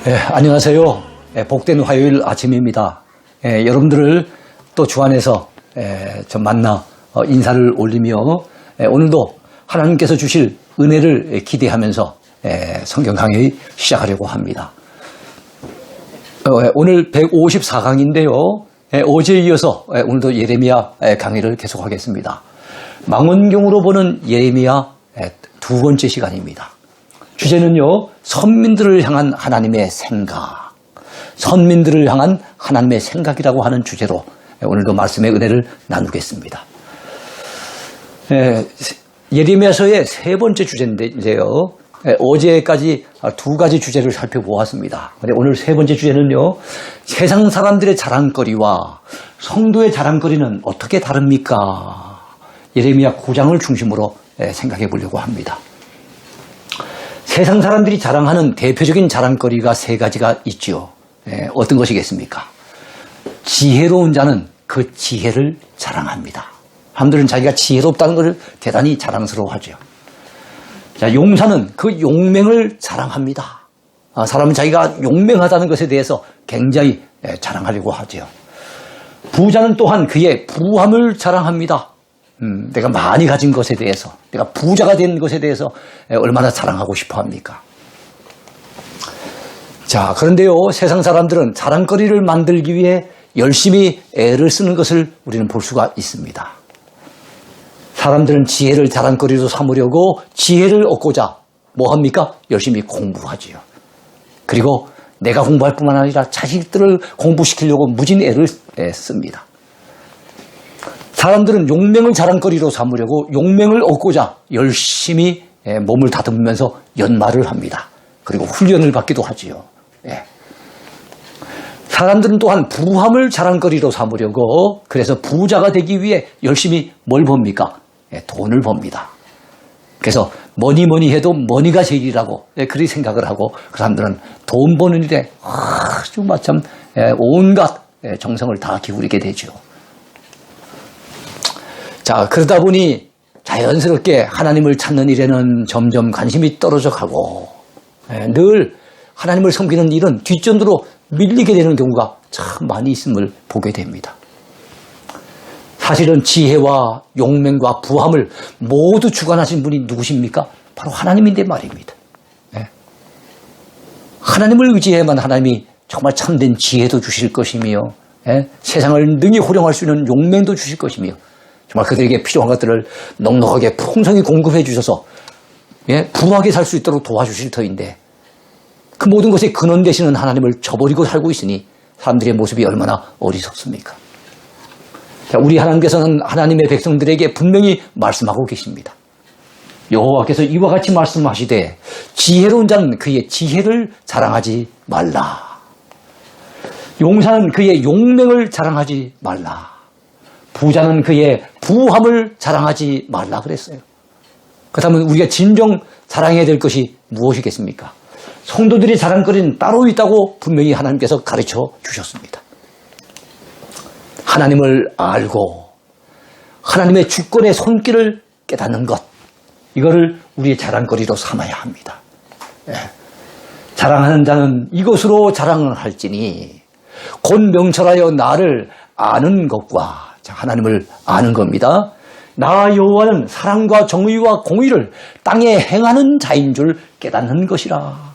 안녕하세요. 복된 화요일 아침입니다. 여러분들을 또 주 안에서 좀 만나 인사를 올리며 오늘도 하나님께서 주실 은혜를 기대하면서 성경 강의 시작하려고 합니다. 오늘 154강인데요. 어제에 이어서 오늘도 예레미야 강의를 계속하겠습니다. 망원경으로 보는 예레미야 두 번째 시간입니다. 주제는요, 선민들을 향한 하나님의 생각, 선민들을 향한 하나님의 생각이라고 하는 주제로 오늘도 말씀의 은혜를 나누겠습니다. 예레미야서의 세 번째 주제인데요, 어제까지 두 가지 주제를 살펴보았습니다. 오늘 세 번째 주제는요, 세상 사람들의 자랑거리와 성도의 자랑거리는 어떻게 다릅니까? 예레미야 9장을 중심으로 생각해 보려고 합니다. 세상 사람들이 자랑하는 대표적인 자랑거리가 세 가지가 있죠. 어떤 것이겠습니까? 지혜로운 자는 그 지혜를 자랑합니다. 사람들은 자기가 지혜롭다는 것을 대단히 자랑스러워하죠. 자, 용사는 그 용맹을 자랑합니다. 사람은 자기가 용맹하다는 것에 대해서 굉장히 자랑하려고 하죠. 부자는 또한 그의 부함을 자랑합니다. 내가 많이 가진 것에 대해서, 내가 부자가 된 것에 대해서 얼마나 자랑하고 싶어 합니까? 자, 그런데요, 세상 사람들은 자랑거리를 만들기 위해 열심히 애를 쓰는 것을 우리는 볼 수가 있습니다. 사람들은 지혜를 자랑거리로 삼으려고 지혜를 얻고자 뭐 합니까? 열심히 공부를 하지요. 그리고 내가 공부할 뿐만 아니라 자식들을 공부시키려고 무진 애를 씁니다. 사람들은 용맹을 자랑거리로 삼으려고 용맹을 얻고자 열심히 몸을 다듬으면서 연말을 합니다. 그리고 훈련을 받기도 하지요. 사람들은 또한 부함을 자랑거리로 삼으려고, 그래서 부자가 되기 위해 열심히 뭘 법니까? 돈을 법니다. 그래서 뭐니 해도 머니가 제일이라고 그렇게 생각을 하고, 그 사람들은 돈 버는 일에 아주 마참 온갖 정성을 다 기울이게 되죠. 자, 그러다 보니 자연스럽게 하나님을 찾는 일에는 점점 관심이 떨어져 가고, 늘 하나님을 섬기는 일은 뒷전으로 밀리게 되는 경우가 참 많이 있음을 보게 됩니다. 사실은 지혜와 용맹과 부함을 모두 주관하신 분이 누구십니까? 바로 하나님인데 말입니다. 하나님을 의지해야만 하나님이 정말 참된 지혜도 주실 것이며, 세상을 능히 호령할 수 있는 용맹도 주실 것이며, 정말 그들에게 필요한 것들을 넉넉하게 풍성히 공급해 주셔서 부하게 살 수 있도록 도와주실 터인데, 그 모든 것의 근원 되시는 하나님을 저버리고 살고 있으니 사람들의 모습이 얼마나 어리석습니까? 자, 우리 하나님께서는 하나님의 백성들에게 분명히 말씀하고 계십니다. 여호와께서 이와 같이 말씀하시되, 지혜로운 자는 그의 지혜를 자랑하지 말라. 용사는 그의 용맹을 자랑하지 말라. 부자는 그의 부함을 자랑하지 말라 그랬어요. 그렇다면 우리가 진정 자랑해야 될 것이 무엇이겠습니까? 성도들이 자랑거리는 따로 있다고 분명히 하나님께서 가르쳐 주셨습니다. 하나님을 알고 하나님의 주권의 손길을 깨닫는 것, 이거를 우리의 자랑거리로 삼아야 합니다. 자랑하는 자는 이것으로 자랑을 할지니 곧 명철하여 나를 아는 것과, 자, 하나님을 아는 겁니다. 나 여호와는 사랑과 정의와 공의를 땅에 행하는 자인 줄 깨닫는 것이라.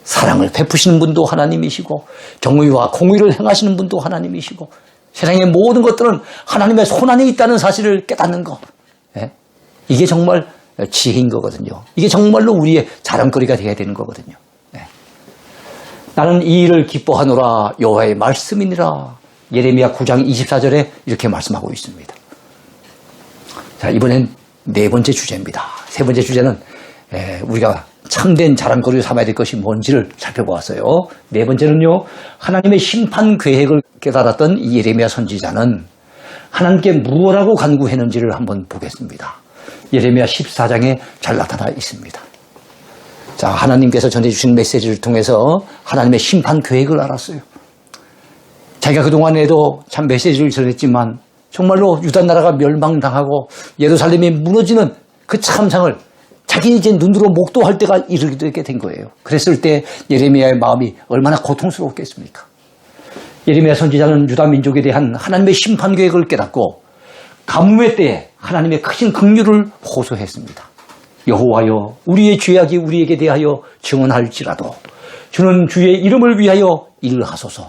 사랑을 베푸시는 분도 하나님이시고, 정의와 공의를 행하시는 분도 하나님이시고, 세상의 모든 것들은 하나님의 손안에 있다는 사실을 깨닫는 것. 이게 정말 지혜인 거거든요. 이게 정말로 우리의 자랑거리가 되어야 되는 거거든요. 나는 이 일을 기뻐하노라, 여호와의 말씀이니라. 예레미야 9장 24절에 이렇게 말씀하고 있습니다. 자, 이번엔 네 번째 주제입니다. 세 번째 주제는 우리가 참된 자랑거리를 삼아야 될 것이 뭔지를 살펴보았어요. 네 번째는요, 하나님의 심판 계획을 깨달았던 이 예레미야 선지자는 하나님께 무엇라고 간구했는지를 한번 보겠습니다. 예레미야 14장에 잘 나타나 있습니다. 자, 하나님께서 전해주신 메시지를 통해서 하나님의 심판 계획을 알았어요. 자기가 그동안에도 참 메시지를 전했지만 정말로 유다 나라가 멸망당하고 예루살렘이 무너지는 그 참상을 자기는 이제 눈으로 목도할 때가 이르게 된 거예요. 그랬을 때 예레미야의 마음이 얼마나 고통스러웠겠습니까? 예레미야 선지자는 유다 민족에 대한 하나님의 심판 계획을 깨닫고 가뭄의 때에 하나님의 크신 긍휼을 호소했습니다. 여호와여, 우리의 죄악이 우리에게 대하여 증언할지라도 주는 주의 이름을 위하여 일하소서.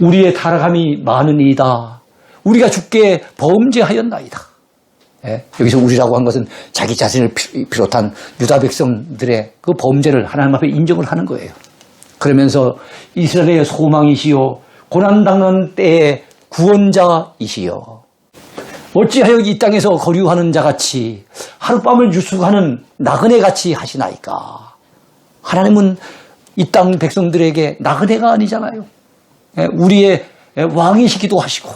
우리의 타락함이 많으니이다. 우리가 주께 범죄하였나이다. 여기서 우리라고 한 것은 자기 자신을 비롯한 유다 백성들의 그 범죄를 하나님 앞에 인정을 하는 거예요. 그러면서 이스라엘의 소망이시요 고난당한 때의 구원자이시여, 어찌하여 이 땅에서 거류하는 자같이 하룻밤을 유숙하는 나그네같이 하시나이까. 하나님은 이 땅 백성들에게 나그네가 아니잖아요. 우리의 왕이시기도 하시고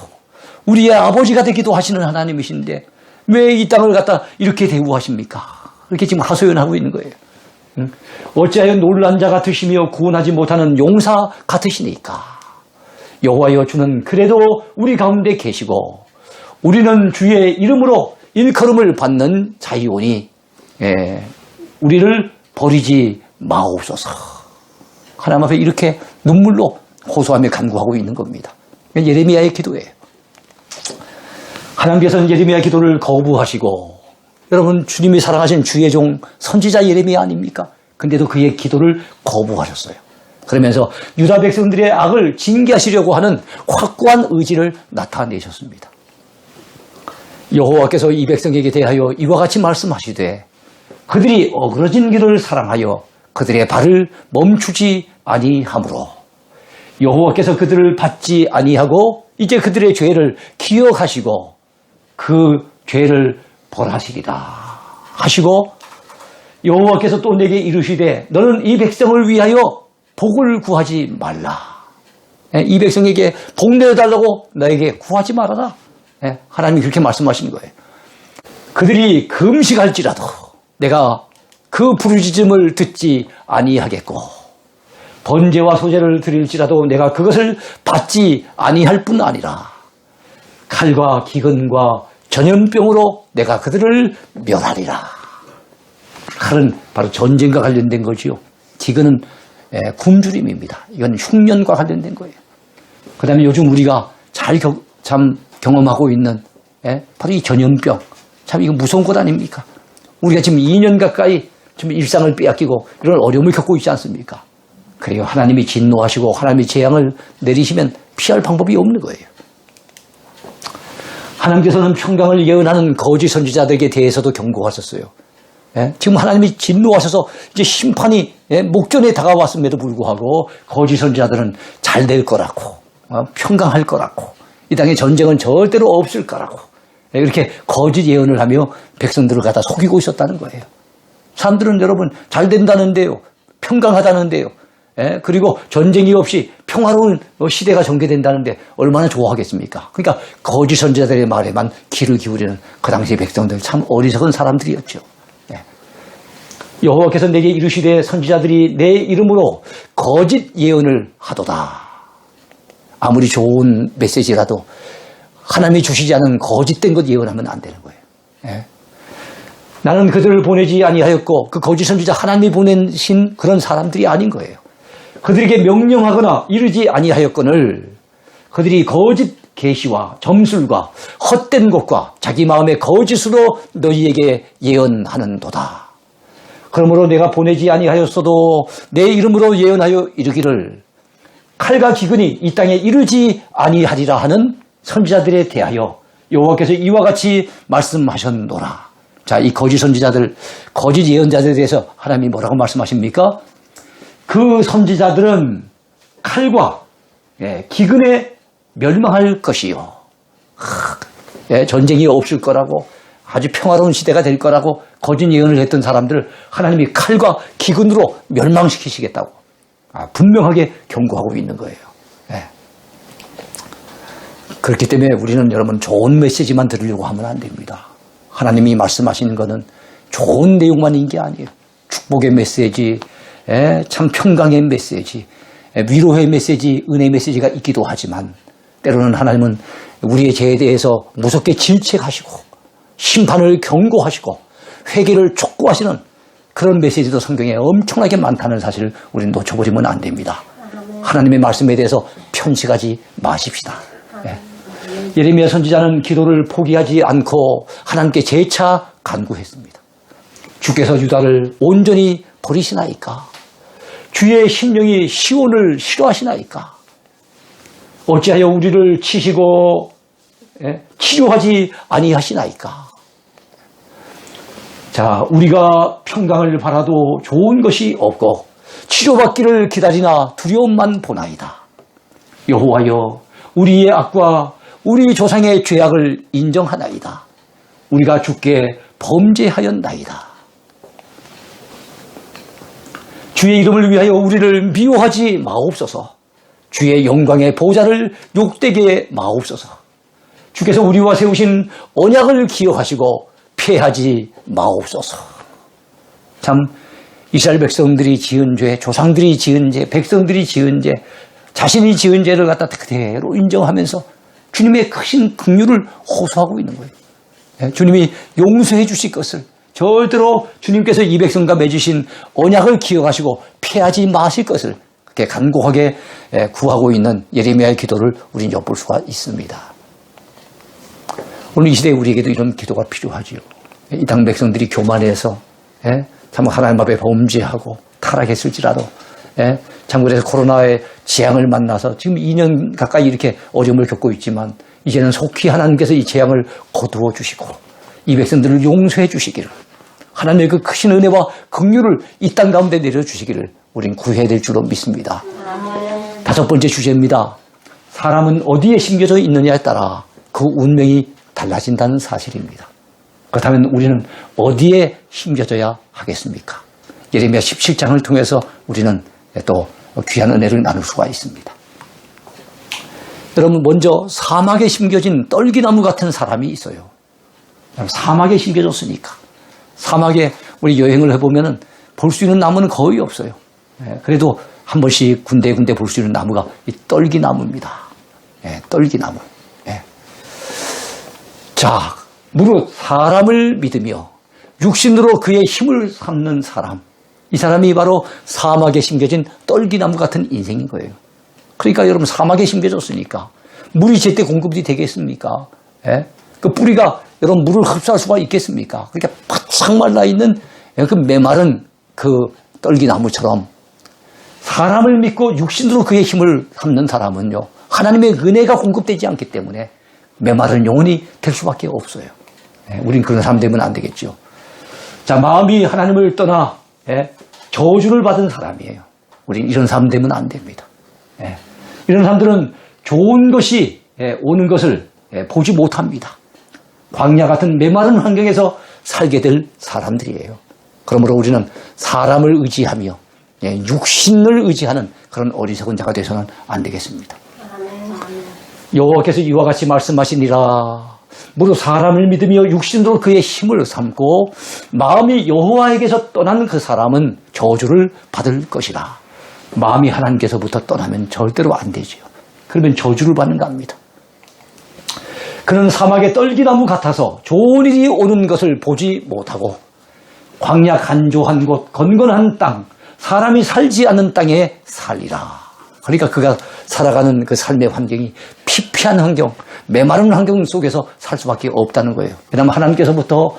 우리의 아버지가 되기도 하시는 하나님이신데 왜 이 땅을 갖다 이렇게 대우하십니까? 이렇게 지금 하소연하고 있는 거예요. 어찌하여 놀란 자 같으시며 구원하지 못하는 용사 같으시니까. 여호와여, 주는 그래도 우리 가운데 계시고 우리는 주의 이름으로 일컬음을 받는 자이오니 우리를 버리지 마옵소서. 하나님 앞에 이렇게 눈물로 호소하며 간구하고 있는 겁니다. 예레미야의 기도예요. 하나님께서는 예레미야의 기도를 거부하시고, 여러분 주님이 사랑하신 주의 종 선지자 예레미야 아닙니까? 근데도 그의 기도를 거부하셨어요. 그러면서 유다 백성들의 악을 징계하시려고 하는 확고한 의지를 나타내셨습니다. 여호와께서 이 백성에게 대하여 이와 같이 말씀하시되 그들이 어그러진 길을 사랑하여 그들의 발을 멈추지 아니하므로 여호와께서 그들을 받지 아니하고 이제 그들의 죄를 기억하시고 그 죄를 벌하시리라 하시고, 여호와께서 또 내게 이르시되 너는 이 백성을 위하여 복을 구하지 말라. 이 백성에게 복 내어달라고 너에게 구하지 말아라. 하나님이 그렇게 말씀하시는 거예요. 그들이 금식할지라도 내가 그 부르짖음을 듣지 아니하겠고 번제와 소제를 드릴지라도 내가 그것을 받지 아니할 뿐 아니라 칼과 기근과 전염병으로 내가 그들을 멸하리라. 칼은 바로 전쟁과 관련된 거지요. 기근은 굶주림입니다. 이건 흉년과 관련된 거예요. 그 다음에 요즘 우리가 참 경험하고 있는 바로 이 전염병. 참 이거 무서운 것 아닙니까? 우리가 지금 2년 가까이 지금 일상을 빼앗기고 이런 어려움을 겪고 있지 않습니까? 그래요. 하나님이 진노하시고 하나님이 재앙을 내리시면 피할 방법이 없는 거예요. 하나님께서는 평강을 예언하는 거짓 선지자들에게 대해서도 경고하셨어요. 지금 하나님이 진노하셔서 이제 심판이 목전에 다가왔음에도 불구하고 거짓 선지자들은 잘 될 거라고, 평강할 거라고, 이 땅에 전쟁은 절대로 없을 거라고 이렇게 거짓 예언을 하며 백성들을 갖다 속이고 있었다는 거예요. 사람들은 여러분 잘 된다는데요, 평강하다는데요, 그리고 전쟁이 없이 평화로운 시대가 전개된다는데 얼마나 좋아하겠습니까? 그러니까 거짓 선지자들의 말에만 귀를 기울이는 그 당시 백성들 참 어리석은 사람들이었죠. 여호와께서 내게 이르시되 선지자들이 내 이름으로 거짓 예언을 하도다. 아무리 좋은 메시지라도 하나님이 주시지 않은 거짓된 것 예언하면 안 되는 거예요. 나는 그들을 보내지 아니하였고 그 거짓 선지자 하나님이 보내신 그런 사람들이 아닌 거예요. 그들에게 명령하거나 이르지 아니하였거늘 그들이 거짓 계시와 점술과 헛된 것과 자기 마음의 거짓으로 너희에게 예언하는도다. 그러므로 내가 보내지 아니하였어도 내 이름으로 예언하여 이르기를 칼과 기근이 이 땅에 이르지 아니하리라 하는 선지자들에 대하여 여호와께서 이와 같이 말씀하셨노라. 자, 이 거짓 선지자들, 거짓 예언자들에 대해서 하나님이 뭐라고 말씀하십니까? 그 선지자들은 칼과 기근에 멸망할 것이요. 전쟁이 없을 거라고, 아주 평화로운 시대가 될 거라고 거짓 예언을 했던 사람들을 하나님이 칼과 기근으로 멸망시키시겠다고 분명하게 경고하고 있는 거예요. 그렇기 때문에 우리는 여러분 좋은 메시지만 들으려고 하면 안 됩니다. 하나님이 말씀하시는 것은 좋은 내용만 있는 게 아니에요. 축복의 메시지, 참 평강의 메시지, 위로의 메시지, 은혜의 메시지가 있기도 하지만 때로는 하나님은 우리의 죄에 대해서 무섭게 질책하시고 심판을 경고하시고 회개를 촉구하시는 그런 메시지도 성경에 엄청나게 많다는 사실을 우리는 놓쳐버리면 안 됩니다. 하나님의 말씀에 대해서 편식하지 마십시다. 예. 예레미야 선지자는 기도를 포기하지 않고 하나님께 재차 간구했습니다. 주께서 유다를 온전히 버리시나이까? 주의 심령이 시온을 싫어하시나이까? 어찌하여 우리를 치시고 치료하지 아니하시나이까? 자, 우리가 평강을 바라도 좋은 것이 없고 치료받기를 기다리나 두려움만 보나이다. 여호와여, 우리의 악과 우리 조상의 죄악을 인정하나이다. 우리가 주께 범죄하였나이다. 주의 이름을 위하여 우리를 미워하지 마옵소서. 주의 영광의 보좌를 욕되게 마옵소서. 주께서 우리와 세우신 언약을 기억하시고 패하지 마옵소서. 참 이스라엘 백성들이 지은 죄, 조상들이 지은 죄, 백성들이 지은 죄, 자신이 지은 죄를 갖다 그대로 인정하면서 주님의 크신 긍휼을 호소하고 있는 거예요. 주님이 용서해 주실 것을 절대로 주님께서 이 백성과 맺으신 언약을 기억하시고 피하지 마실 것을 그렇게 간곡하게 구하고 있는 예레미야의 기도를 우리는 엿볼 수가 있습니다. 오늘 이 시대에 우리에게도 이런 기도가 필요하지요. 이 땅 백성들이 교만해서 참 하나님 앞에 범죄하고 타락했을지라도 장군에서 코로나의 재앙을 만나서 지금 2년 가까이 이렇게 어려움을 겪고 있지만 이제는 속히 하나님께서 이 재앙을 거두어 주시고 이 백성들을 용서해 주시기를 하나님의 그 크신 은혜와 긍휼을 이 땅 가운데 내려주시기를 우린 구해야 될 줄로 믿습니다. 다섯 번째 주제입니다. 사람은 어디에 심겨져 있느냐에 따라 그 운명이 달라진다는 사실입니다. 그렇다면 우리는 어디에 심겨져야 하겠습니까? 예레미야 17장을 통해서 우리는 또 귀한 은혜를 나눌 수가 있습니다. 여러분, 먼저 사막에 심겨진 떨기나무 같은 사람이 있어요. 사막에 심겨졌으니까. 사막에 우리 여행을 해보면 볼 수 있는 나무는 거의 없어요. 그래도 한 번씩 군데군데 볼 수 있는 나무가 이 떨기나무입니다. 떨기나무. 자, 무릇 사람을 믿으며 육신으로 그의 힘을 삼는 사람. 이 사람이 바로 사막에 심겨진 떨기나무 같은 인생인 거예요. 그러니까 여러분, 사막에 심겨졌으니까 물이 제때 공급이 되겠습니까? 그 뿌리가 여러분 물을 흡수할 수가 있겠습니까? 그러니까 바짝 말라 있는 그 메마른 그 떨기나무처럼 사람을 믿고 육신으로 그의 힘을 삼는 사람은요, 하나님의 은혜가 공급되지 않기 때문에 메마른 영혼이 될 수밖에 없어요. 우린 그런 사람 되면 안 되겠죠. 자, 마음이 하나님을 떠나 저주를 받은 사람이에요. 우린 이런 사람 되면 안 됩니다. 이런 사람들은 좋은 것이 오는 것을 보지 못합니다. 광야 같은 메마른 환경에서 살게 될 사람들이에요. 그러므로 우리는 사람을 의지하며 육신을 의지하는 그런 어리석은 자가 되서는 안 되겠습니다. 여호와께서 이와 같이 말씀하시니라. 무릇 사람을 믿으며 육신으로 그의 힘을 삼고 마음이 여호와에게서 떠난 그 사람은 저주를 받을 것이라. 마음이 하나님께서부터 떠나면 절대로 안 되지요. 그러면 저주를 받는 겁니다. 그는 사막의 떨기나무 같아서 좋은 일이 오는 것을 보지 못하고 광야 간조한 곳, 건건한 땅, 사람이 살지 않는 땅에 살리라. 그러니까 그가 살아가는 그 삶의 환경이 피폐한 환경, 메마른 환경 속에서 살 수밖에 없다는 거예요. 왜냐하면 하나님께서부터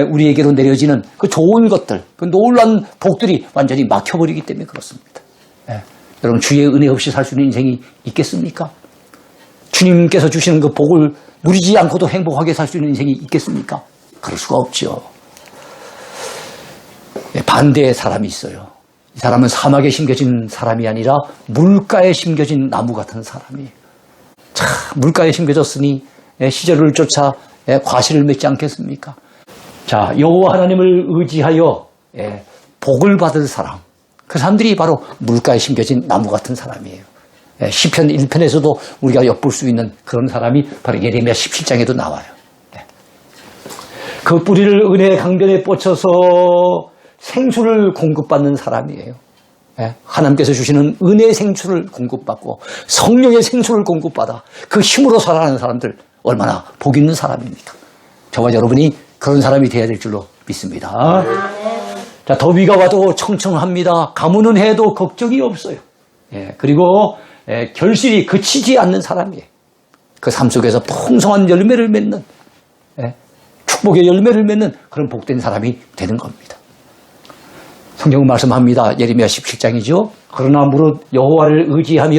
우리에게로 내려지는 그 좋은 것들, 그 놀라운 복들이 완전히 막혀버리기 때문에 그렇습니다. 여러분, 주의 은혜 없이 살 수 있는 인생이 있겠습니까? 주님께서 주시는 그 복을 누리지 않고도 행복하게 살 수 있는 인생이 있겠습니까? 그럴 수가 없죠. 반대의 사람이 있어요. 이 사람은 사막에 심겨진 사람이 아니라 물가에 심겨진 나무 같은 사람이에요. 자, 물가에 심겨졌으니 시절을 쫓아 과실을 맺지 않겠습니까? 자, 여호와 하나님을 의지하여 복을 받을 사람, 그 사람들이 바로 물가에 심겨진 나무 같은 사람이에요. 시편 1편에서도 우리가 엿볼 수 있는 그런 사람이 바로 예레미야 17장에도 나와요. 그 뿌리를 은혜의 강변에 뻗쳐서 생수를 공급받는 사람이에요. 하나님께서 주시는 은혜의 생수를 공급받고 성령의 생수를 공급받아 그 힘으로 살아가는 사람들 얼마나 복 있는 사람입니까? 저와 여러분이 그런 사람이 되어야 될 줄로 믿습니다. 자, 더위가 와도 청청합니다. 가무는 해도 걱정이 없어요. 예, 그리고 결실이 그치지 않는 사람이에요. 그 삶 속에서 풍성한 열매를 맺는, 축복의 열매를 맺는 그런 복된 사람이 되는 겁니다. 성경은 말씀합니다. 예레미야 17장이죠. 그러나 무릇 여호와를 의지하며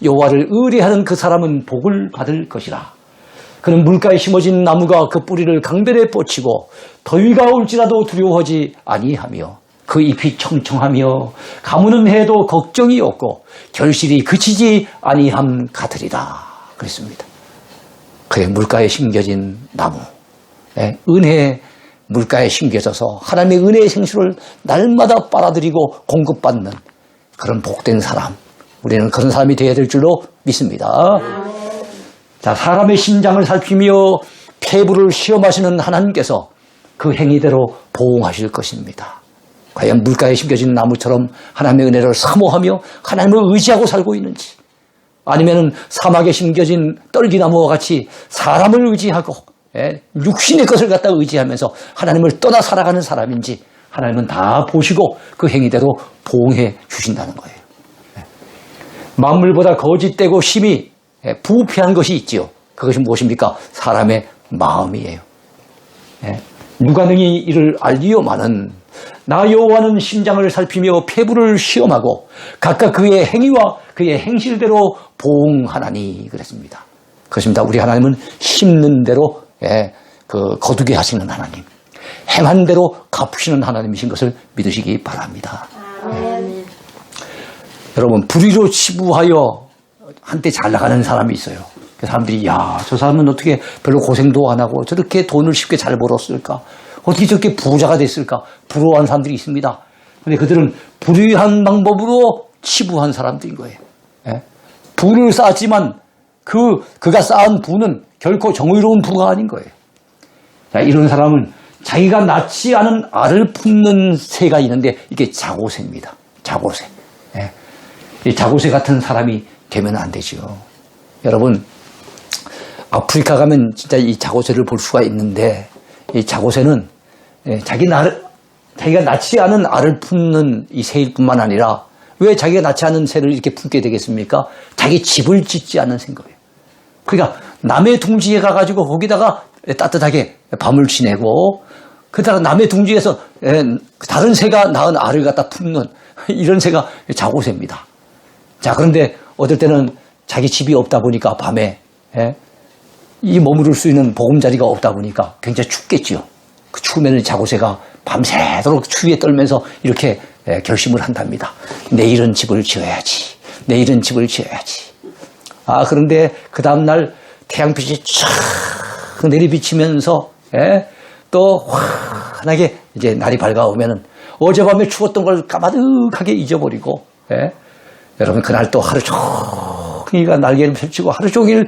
여호와를 의뢰하는 그 사람은 복을 받을 것이라. 그는 물가에 심어진 나무가 그 뿌리를 강변에 뻗치고 더위가 올지라도 두려워하지 아니하며 그 잎이 청청하며 가무는 해도 걱정이 없고 결실이 그치지 아니함 같으리라. 그랬습니다. 그의 물가에 심겨진 나무, 은혜의 물가에 심겨져서 하나님의 은혜의 생수를 날마다 빨아들이고 공급받는 그런 복된 사람, 우리는 그런 사람이 되어야 될 줄로 믿습니다. 자, 사람의 심장을 살피며 폐부를 시험하시는 하나님께서 그 행위대로 보응하실 것입니다. 과연 물가에 심겨진 나무처럼 하나님의 은혜를 사모하며 하나님을 의지하고 살고 있는지, 아니면 사막에 심겨진 떨기나무와 같이 사람을 의지하고 육신의 것을 갖다 의지하면서 하나님을 떠나 살아가는 사람인지 하나님은 다 보시고 그 행위대로 보응해 주신다는 거예요. 만물보다 거짓되고 심히 부패한 것이 있지요. 그것이 무엇입니까? 사람의 마음이에요. 누가 능히 이를 알리오마는 나 여호와는 심장을 살피며 폐부를 시험하고 각각 그의 행위와 그의 행실대로 보응하나니 그랬습니다. 그렇습니다. 우리 하나님은 심는 대로 거두게 하시는 하나님, 행한 대로 갚으시는 하나님이신 것을 믿으시기 바랍니다. 여러분, 불의로 치부하여 한때 잘 나가는 사람이 있어요. 그 사람들이 야, 저 사람은 어떻게 별로 고생도 안 하고 저렇게 돈을 쉽게 잘 벌었을까? 어떻게 저렇게 부자가 됐을까? 부러워하는 사람들이 있습니다. 그런데 그들은 불의한 방법으로 치부한 사람들인 거예요. 부를 쌓았지만 그가 쌓은 부는 결코 정의로운 부가 아닌 거예요. 자, 이런 사람은 자기가 낳지 않은 알을 품는 새가 있는데 이게 자고새입니다. 자고새. 이 자고새 같은 사람이 되면 안 되죠. 여러분, 아프리카 가면 진짜 이 자고새를 볼 수가 있는데 이 자고새는 자기가 낳지 않은 알을 품는 이 새일 뿐만 아니라 왜 자기가 낳지 않은 새를 이렇게 품게 되겠습니까? 자기 집을 짓지 않은 새인 거예요. 그러니까 남의 둥지에 가가지고 거기다가 따뜻하게 밤을 지내고 그다가 남의 둥지에서 다른 새가 낳은 알을 갖다 품는 이런 새가 자고새입니다. 자, 그런데 어떨 때는 자기 집이 없다 보니까 밤에 이 머무를 수 있는 보금자리가 없다 보니까 굉장히 춥겠죠. 그 추우면 자고새가 밤새도록 추위에 떨면서 이렇게 결심을 한답니다. 내일은 집을 지어야지. 내일은 집을 지어야지. 아, 그런데 그 다음날 태양빛이 촥 내리비치면서 또 환하게 이제 날이 밝아오면은 어젯밤에 추웠던 걸 까마득하게 잊어버리고 여러분 그날 또 하루 종일 날개를 펼치고 하루 종일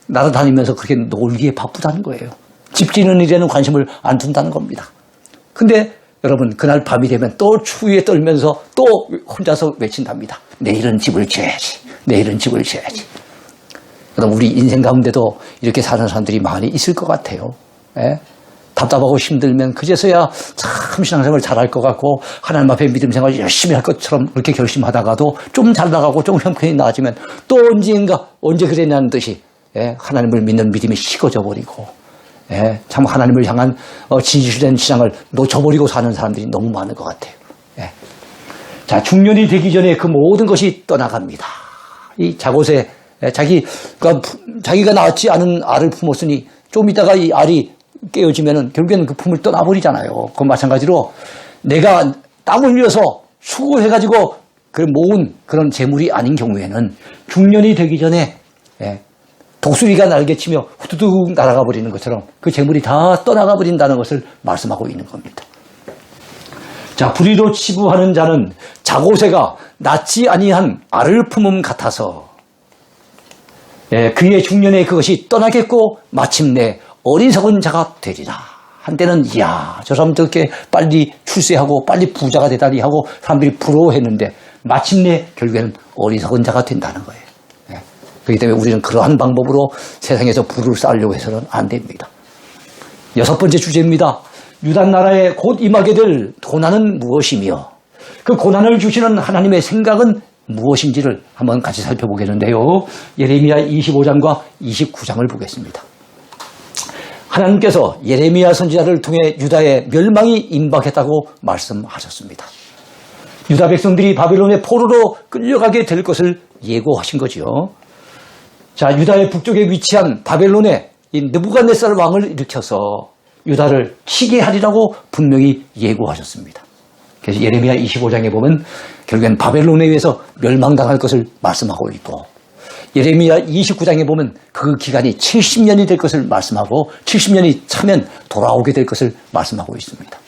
날아다니면서 그렇게 놀기에 바쁘다는 거예요. 집 짓는 일에는 관심을 안 둔다는 겁니다. 근데 여러분 그날 밤이 되면 또 추위에 떨면서 또 혼자서 외친답니다. 내일은 집을 지어야지. 내일은 집을 지어야지. 그럼 우리 인생 가운데도 이렇게 사는 사람들이 많이 있을 것 같아요. 답답하고 힘들면 그제서야 참 신앙생활을 잘할 것 같고 하나님 앞에 믿음 생활 열심히 할 것처럼 그렇게 결심하다가도 좀 잘 나가고 좀 형편이 나아지면 또 언제 그랬냐는 듯이 하나님을 믿는 믿음이 식어져 버리고 참 하나님을 향한 진실된 신앙을 놓쳐버리고 사는 사람들이 너무 많은 것 같아요. 자, 중년이 되기 전에 그 모든 것이 떠나갑니다. 이 자고새 자기가 낳지 않은 알을 품었으니 좀 있다가 이 알이 깨어지면은 결국에는 그 품을 떠나버리잖아요. 그건 마찬가지로 내가 땀 흘려서 수고해가지고 그 모은 그런 재물이 아닌 경우에는 중년이 되기 전에 독수리가 날개치며 후두둑 날아가 버리는 것처럼 그 재물이 다 떠나가 버린다는 것을 말씀하고 있는 겁니다. 자, 불의로 치부하는 자는 자고새가 낳지 아니한 알을 품음 같아서 그의 중년에 그것이 떠나겠고 마침내 어리석은 자가 되리라. 한때는 이야 저 사람도 이렇게 빨리 출세하고 빨리 부자가 되다니 하고 사람들이 부러워했는데 마침내 결국에는 어리석은 자가 된다는 거예요. 그렇기 때문에 우리는 그러한 방법으로 세상에서 부를 쌓으려고 해서는 안 됩니다. 6번째 주제입니다. 유다 나라에 곧 임하게 될 고난은 무엇이며 그 고난을 주시는 하나님의 생각은 무엇인지를 한번 같이 살펴보겠는데요. 예레미야 25장과 29장을 보겠습니다. 하나님께서 예레미야 선지자를 통해 유다의 멸망이 임박했다고 말씀하셨습니다. 유다 백성들이 바벨론의 포로로 끌려가게 될 것을 예고하신 거죠. 자, 유다의 북쪽에 위치한 바벨론의 이 느부갓네살 왕을 일으켜서 유다를 치게 하리라고 분명히 예고하셨습니다. 그래서 예레미야 25장에 보면 결국엔 바벨론에 의해서 멸망당할 것을 말씀하고 있고, 예레미야 29장에 보면 그 기간이 70년이 될 것을 말씀하고 70년이 차면 돌아오게 될 것을 말씀하고 있습니다.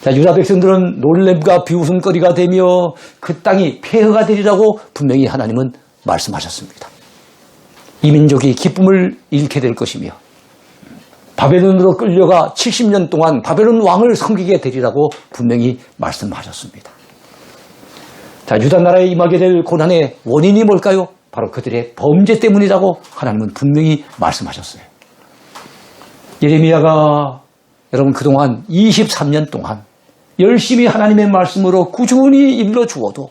자, 유다 백성들은 놀램과 비웃음거리가 되며 그 땅이 폐허가 되리라고 분명히 하나님은 말씀하셨습니다. 이 민족이 기쁨을 잃게 될 것이며 바벨론으로 끌려가 70년 동안 바벨론 왕을 섬기게 되리라고 분명히 말씀하셨습니다. 자, 유다 나라에 임하게 될 고난의 원인이 뭘까요? 바로 그들의 범죄 때문이라고 하나님은 분명히 말씀하셨어요. 예레미야가 여러분 그동안 23년 동안 열심히 하나님의 말씀으로 꾸준히 일러주어도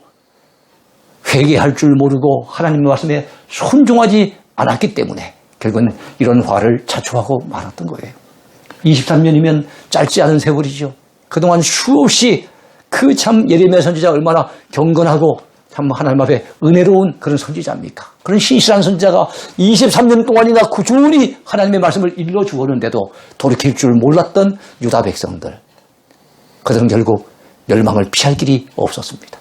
회개할 줄 모르고 하나님의 말씀에 순종하지 않았기 때문에 결국은 이런 화를 자초하고 말았던 거예요. 23년이면 짧지 않은 세월이죠. 그동안 수없이 그 참 예레미야 선지자가 얼마나 경건하고 참 하나님 앞에 은혜로운 그런 선지자입니까? 그런 신실한 선지자가 23년 동안이나 꾸준히 하나님의 말씀을 일러주었는데도 돌이킬 줄 몰랐던 유다 백성들, 그들은 결국 멸망을 피할 길이 없었습니다.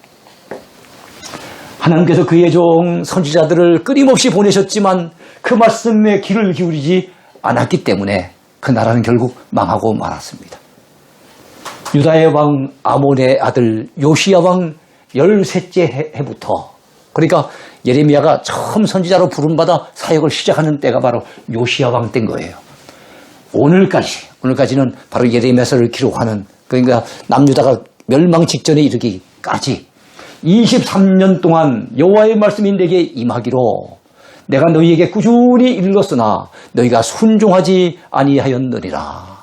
하나님께서 그의 종 선지자들을 끊임없이 보내셨지만 그 말씀에 귀를 기울이지 않았기 때문에 그 나라는 결국 망하고 말았습니다. 유다의 왕 아몬의 아들 요시야 왕 13째 해부터, 그러니까 예레미야가 처음 선지자로 부름받아 사역을 시작하는 때가 바로 요시야 왕 때인 거예요. 오늘까지는 바로 예레미야서를 기록하는, 그러니까 남유다가 멸망 직전에 이르기까지 23년 동안 여호와의 말씀이 내게 임하기로 내가 너희에게 꾸준히 일렀으나 너희가 순종하지 아니하였느니라.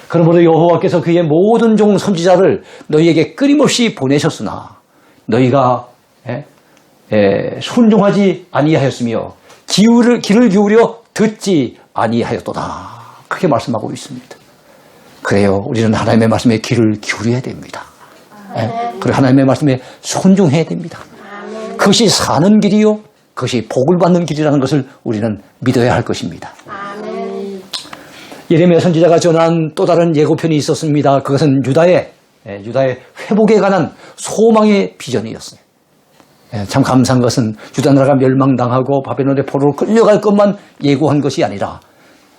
그러므로 여호와께서 그의 모든 종 선지자를 너희에게 끊임없이 보내셨으나 너희가 순종하지 아니하였으며 귀를 기울여 듣지 아니하였도다. 그렇게 말씀하고 있습니다. 그래요. 우리는 하나님의 말씀에 귀를 기울여야 됩니다. 그리고 하나님의 말씀에 순종해야 됩니다. 그것이 사는 길이요, 그것이 복을 받는 길이라는 것을 우리는 믿어야 할 것입니다. 예레미야 선지자가 전한 또 다른 예고편이 있었습니다. 그것은 유다의 회복에 관한 소망의 비전이었어요. 참 감사한 것은 유다 나라가 멸망당하고 바벨론의 포로로 끌려갈 것만 예고한 것이 아니라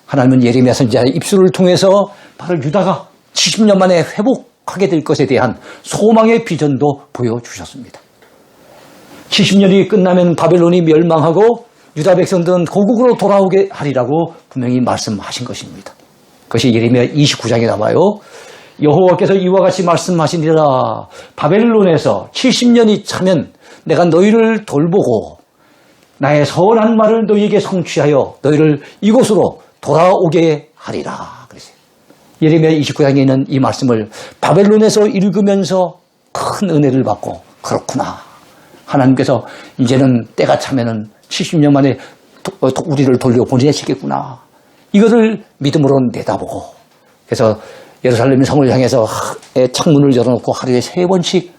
하나님은 예레미야 선지자의 입술을 통해서 바로 유다가 70년 만에 회복하게 될 것에 대한 소망의 비전도 보여주셨습니다. 70년이 끝나면 바벨론이 멸망하고 유다 백성들은 고국으로 돌아오게 하리라고 분명히 말씀하신 것입니다. 그것이 예레미야 29장에 나와요. 여호와께서 이와 같이 말씀하시니라. 바벨론에서 70년이 차면 내가 너희를 돌보고 나의 선한 말을 너희에게 성취하여 너희를 이곳으로 돌아오게 하리라. 그랬어요. 예레미야 29장에 있는 이 말씀을 바벨론에서 읽으면서 큰 은혜를 받고, 그렇구나, 하나님께서 이제는 때가 차면은 70년 만에 우리를 돌려보내시겠구나, 이것을 믿음으로 내다보고, 그래서 예루살렘 성을 향해서 창문을 열어놓고 하루에 3번씩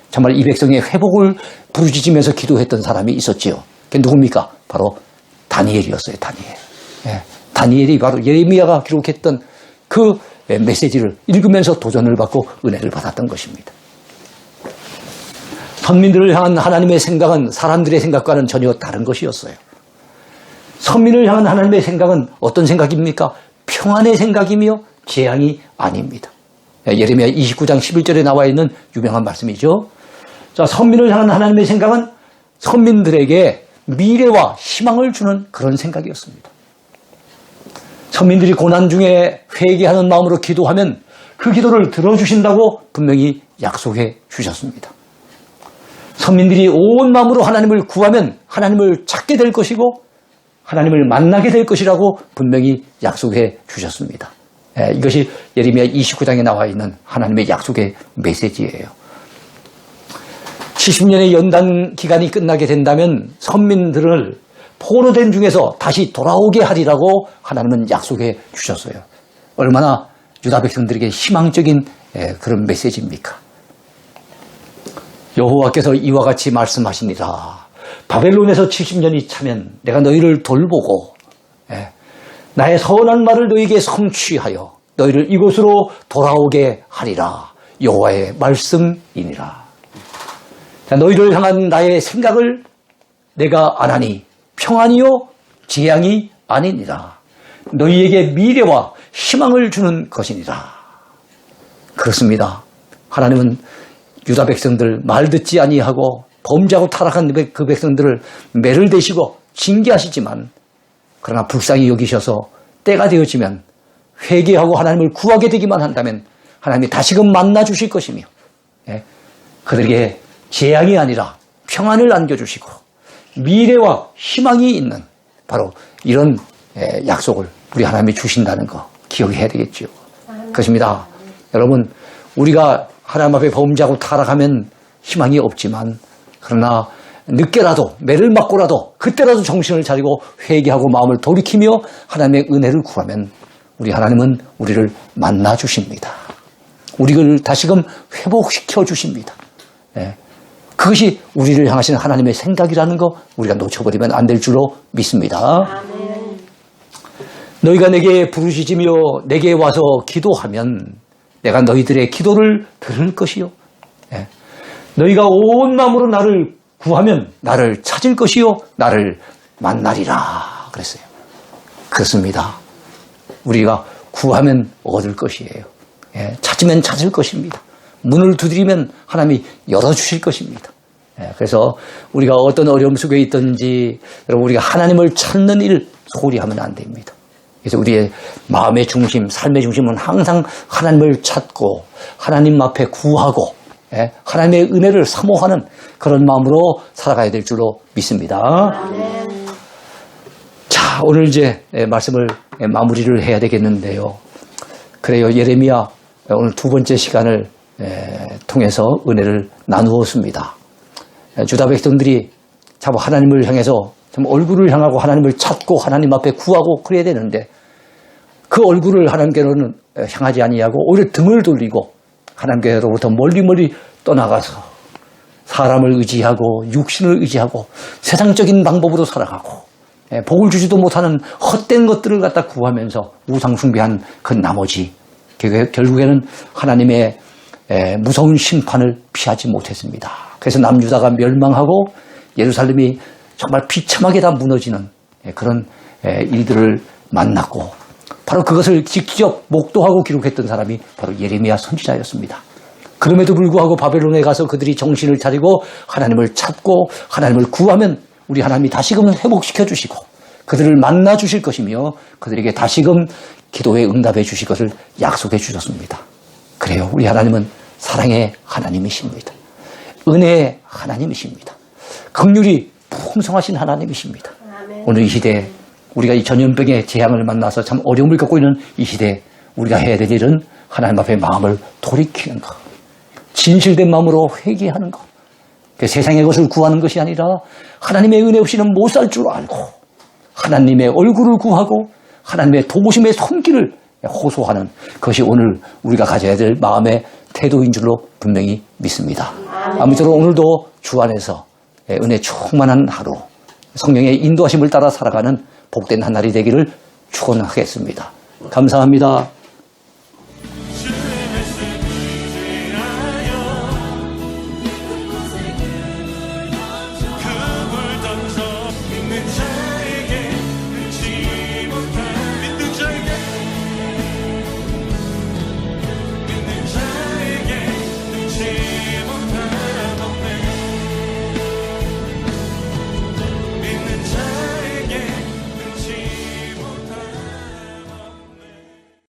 정말 이 백성의 회복을 부르짖으면서 기도했던 사람이 있었지요. 그게 누굽니까? 바로 다니엘이었어요. 다니엘이 바로 예레미야가 기록했던 그 메시지를 읽으면서 도전을 받고 은혜를 받았던 것입니다. 선민들을 향한 하나님의 생각은 사람들의 생각과는 전혀 다른 것이었어요. 선민을 향한 하나님의 생각은 어떤 생각입니까? 평안의 생각이며 재앙이 아닙니다. 예레미야 29장 11절에 나와 있는 유명한 말씀이죠. 자, 선민을 향한 하나님의 생각은 선민들에게 미래와 희망을 주는 그런 생각이었습니다. 선민들이 고난 중에 회개하는 마음으로 기도하면 그 기도를 들어주신다고 분명히 약속해 주셨습니다. 선민들이 온 마음으로 하나님을 구하면 하나님을 찾게 될 것이고 하나님을 만나게 될 것이라고 분명히 약속해 주셨습니다. 이것이 예레미야 29장에 나와 있는 하나님의 약속의 메시지예요. 70년의 연단 기간이 끝나게 된다면 선민들을 포로된 중에서 다시 돌아오게 하리라고 하나님은 약속해 주셨어요. 얼마나 유다 백성들에게 희망적인 그런 메시지입니까? 여호와께서 이와 같이 말씀하시니라. 바벨론에서 70년이 차면 내가 너희를 돌보고 나의 선한 말을 너희에게 성취하여 너희를 이곳으로 돌아오게 하리라. 여호와의 말씀이니라. 너희를 향한 나의 생각을 내가 안 하니 평안이요 재앙이 아니니라. 너희에게 미래와 희망을 주는 것이니라. 그렇습니다. 하나님은 유다 백성들 말 듣지 아니하고 범죄하고 타락한 그 백성들을 매를 대시고 징계하시지만 그러나 불쌍히 여기셔서 때가 되어지면 회개하고 하나님을 구하게 되기만 한다면 하나님이 다시금 만나 주실 것이며 그들에게 재앙이 아니라 평안을 안겨주시고 미래와 희망이 있는 바로 이런 약속을 우리 하나님이 주신다는 거 기억해야 되겠죠. 그렇습니다. 여러분, 우리가 하나님 앞에 범죄하고 타락하면 희망이 없지만 그러나 늦게라도 매를 맞고라도 그때라도 정신을 차리고 회개하고 마음을 돌이키며 하나님의 은혜를 구하면 우리 하나님은 우리를 만나 주십니다. 우리를 다시금 회복시켜 주십니다. 그것이 우리를 향하신 하나님의 생각이라는 거 우리가 놓쳐버리면 안 될 줄로 믿습니다. 아멘. 너희가 내게 부르짖으며 내게 와서 기도하면 내가 너희들의 기도를 들을 것이요. 너희가 온 마음으로 나를 구하면 나를 찾을 것이요. 나를 만나리라. 그랬어요. 그렇습니다. 우리가 구하면 얻을 것이에요. 찾으면 찾을 것입니다. 문을 두드리면 하나님이 열어주실 것입니다. 그래서 우리가 어떤 어려움 속에 있든지 여러분 우리가 하나님을 찾는 일 소홀히 하면 안 됩니다. 그래서 우리의 마음의 중심, 삶의 중심은 항상 하나님을 찾고 하나님 앞에 구하고 하나님의 은혜를 사모하는 그런 마음으로 살아가야 될 줄로 믿습니다. 아멘. 자, 오늘 이제 말씀을 마무리를 해야 되겠는데요. 그래요. 예레미야 오늘 두 번째 시간을 통해서 은혜를 나누었습니다. 유다 백성들이 참 하나님을 향해서 참 얼굴을 향하고 하나님을 찾고 하나님 앞에 구하고 그래야 되는데 그 얼굴을 하나님께로는 향하지 아니하고 오히려 등을 돌리고 하나님께로부터 멀리 떠나가서 사람을 의지하고 육신을 의지하고 세상적인 방법으로 살아가고 복을 주지도 못하는 헛된 것들을 갖다 구하면서 우상 숭배한 그 나머지 결국에는 하나님의 무서운 심판을 피하지 못했습니다. 그래서 남유다가 멸망하고 예루살렘이 정말 비참하게 다 무너지는 그런 일들을 만났고 바로 그것을 직접 목도하고 기록했던 사람이 바로 예레미야 선지자였습니다. 그럼에도 불구하고 바벨론에 가서 그들이 정신을 차리고 하나님을 찾고 하나님을 구하면 우리 하나님이 다시금 회복시켜 주시고 그들을 만나 주실 것이며 그들에게 다시금 기도에 응답해 주실 것을 약속해 주셨습니다. 그래요. 우리 하나님은 사랑의 하나님이십니다. 은혜의 하나님이십니다. 긍휼이 풍성하신 하나님이십니다. 아멘. 오늘 이 시대에 우리가 이 전염병의 재앙을 만나서 참 어려움을 겪고 있는 이 시대에 우리가 해야 될 일은 하나님 앞에 마음을 돌이키는 것. 진실된 마음으로 회개하는 것. 세상의 것을 구하는 것이 아니라 하나님의 은혜 없이는 못 살 줄 알고 하나님의 얼굴을 구하고 하나님의 도우심의 손길을 호소하는 것이 오늘 우리가 가져야 될 마음의 태도인 줄로 분명히 믿습니다. 아무쪼록 오늘도 주 안에서 은혜 충만한 하루 성령의 인도하심을 따라 살아가는 복된 한 날이 되기를 축원하겠습니다. 감사합니다.